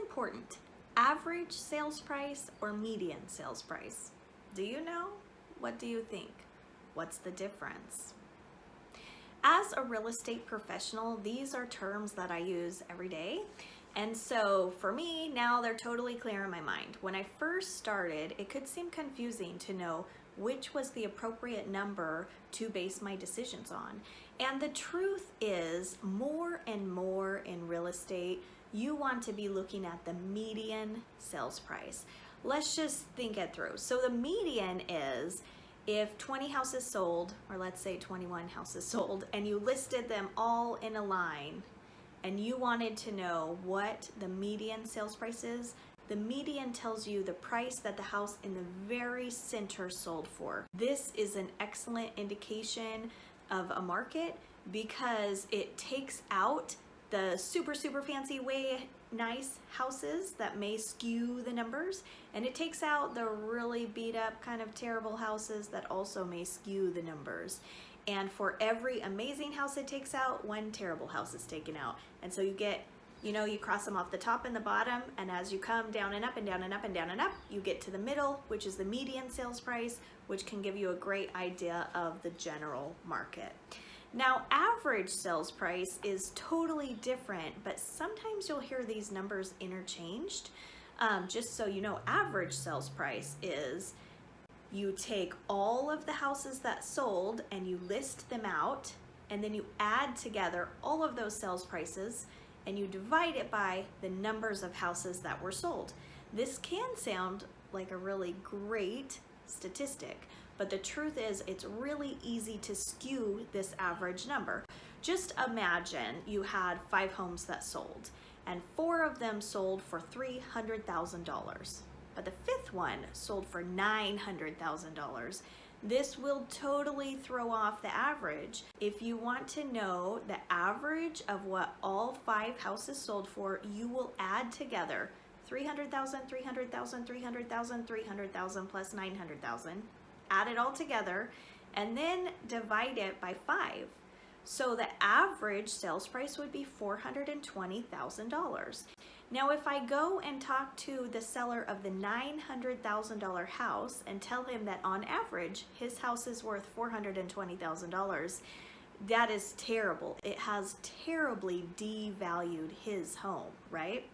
important, average sales price or median sales price? Do you know? What do you think? What's the difference? As a real estate professional, these are terms that I use every day. And so for me, now they're totally clear in my mind. When I first started, it could seem confusing to know which was the appropriate number to base my decisions on. And the truth is, more and more in real estate, you want to be looking at the median sales price. Let's just think it through. So the median is if 20 houses sold, or let's say 21 houses sold, and you listed them all in a line, and you wanted to know what the median sales price is, the median tells you the price that the house in the very center sold for. This is an excellent indication of a market because it takes out the super fancy, way nice houses that may skew the numbers, and it takes out the really beat up kind of terrible houses that also may skew the numbers. And for every amazing house it takes out, one terrible house is taken out. And so you get, you cross them off the top and the bottom, and as you come down and up and down and up and down and up, you get to the middle, which is the median sales price, which can give you a great idea of the general market. Now, average sales price is totally different, but sometimes you'll hear these numbers interchanged. Just so you know, average sales price is you take all of the houses that sold and you list them out, and then you add together all of those sales prices and you divide it by the numbers of houses that were sold. This can sound like a really great statistic, but the truth is it's really easy to skew this average number. Just imagine you had 5 homes that sold and 4 of them sold for $300,000, but the 5th one sold for $900,000. This will totally throw off the average. If you want to know the average of what all 5 houses sold for, you will add together 300,000, 300,000, 300,000, 300,000 plus 900,000. Add it all together and then divide it by 5. So the average sales price would be $420,000. Now, if I go and talk to the seller of the $900,000 house and tell him that on average his house is worth $420,000, that is terrible. It has terribly devalued his home, right?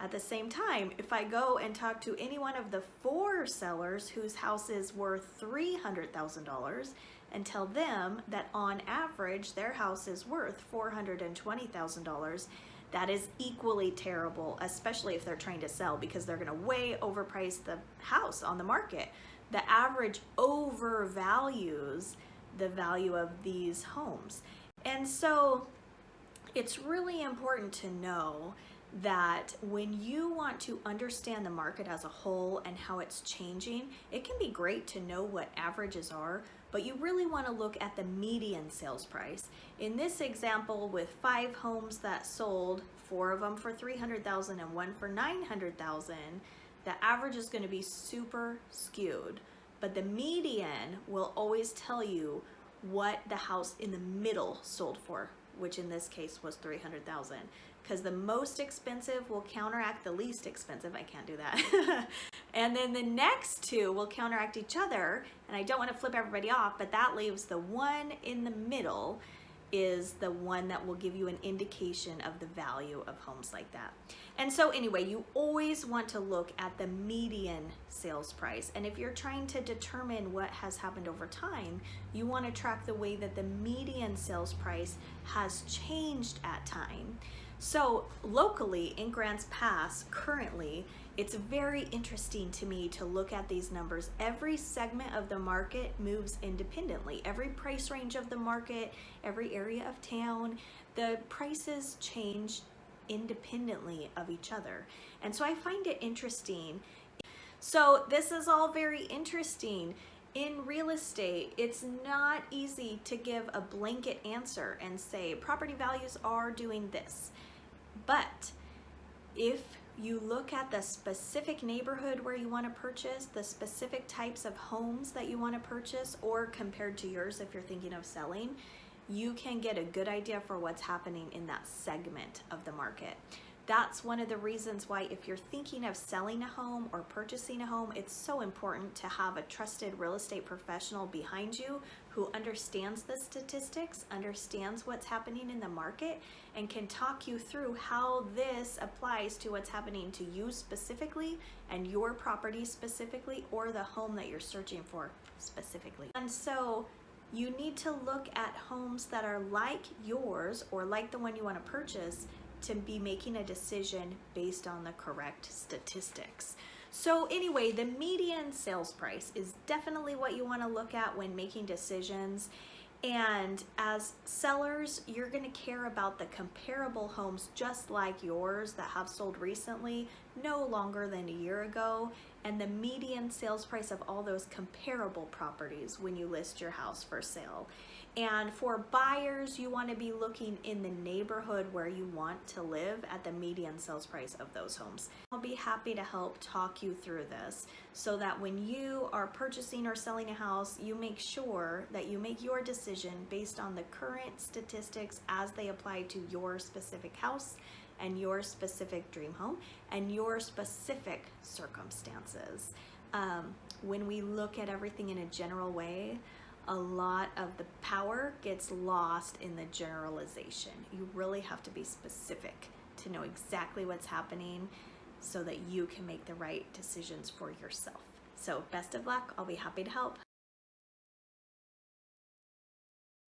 At the same time, if I go and talk to any one of the 4 sellers whose house is worth $300,000 and tell them that on average their house is worth $420,000, that is equally terrible, especially if they're trying to sell, because they're gonna way overprice the house on the market. The average overvalues the value of these homes. And so it's really important to know that when you want to understand the market as a whole and how it's changing, it can be great to know what averages are, but you really want to look at the median sales price. In this example, with 5 homes that sold, 4 of them for $300,000 and 1 for $900,000, the average is going to be super skewed, but the median will always tell you what the house in the middle sold for, which in this case was $300,000. Because the most expensive will counteract the least expensive. I can't do that. And then the next 2 will counteract each other. And I don't want to flip everybody off, but that leaves the one in the middle is the one that will give you an indication of the value of homes like that. And so anyway, you always want to look at the median sales price. And if you're trying to determine what has happened over time, you want to track the way that the median sales price has changed at time. So locally in Grants Pass, currently, it's very interesting to me to look at these numbers. Every segment of the market moves independently. Every price range of the market, every area of town, the prices change independently of each other. And so I find it interesting. So this is all very interesting. In real estate, it's not easy to give a blanket answer and say property values are doing this. But if you look at the specific neighborhood where you want to purchase, the specific types of homes that you want to purchase, or compared to yours if you're thinking of selling, you can get a good idea for what's happening in that segment of the market. That's one of the reasons why if you're thinking of selling a home or purchasing a home, it's so important to have a trusted real estate professional behind you who understands the statistics, understands what's happening in the market, and can talk you through how this applies to what's happening to you specifically and your property specifically, or the home that you're searching for specifically. And so you need to look at homes that are like yours or like the one you want to purchase to be making a decision based on the correct statistics. So anyway, the median sales price is definitely what you want to look at when making decisions. And as sellers, you're going to care about the comparable homes just like yours that have sold recently, no longer than a year ago, and the median sales price of all those comparable properties when you list your house for sale. And for buyers, you want to be looking in the neighborhood where you want to live at the median sales price of those homes. I'll be happy to help talk you through this so that when you are purchasing or selling a house, you make sure that you make your decision based on the current statistics as they apply to your specific house and your specific dream home and your specific circumstances. When we look at everything in a general way, a lot of the power gets lost in the generalization. You really have to be specific to know exactly what's happening so that you can make the right decisions for yourself. So best of luck. I'll be happy to help.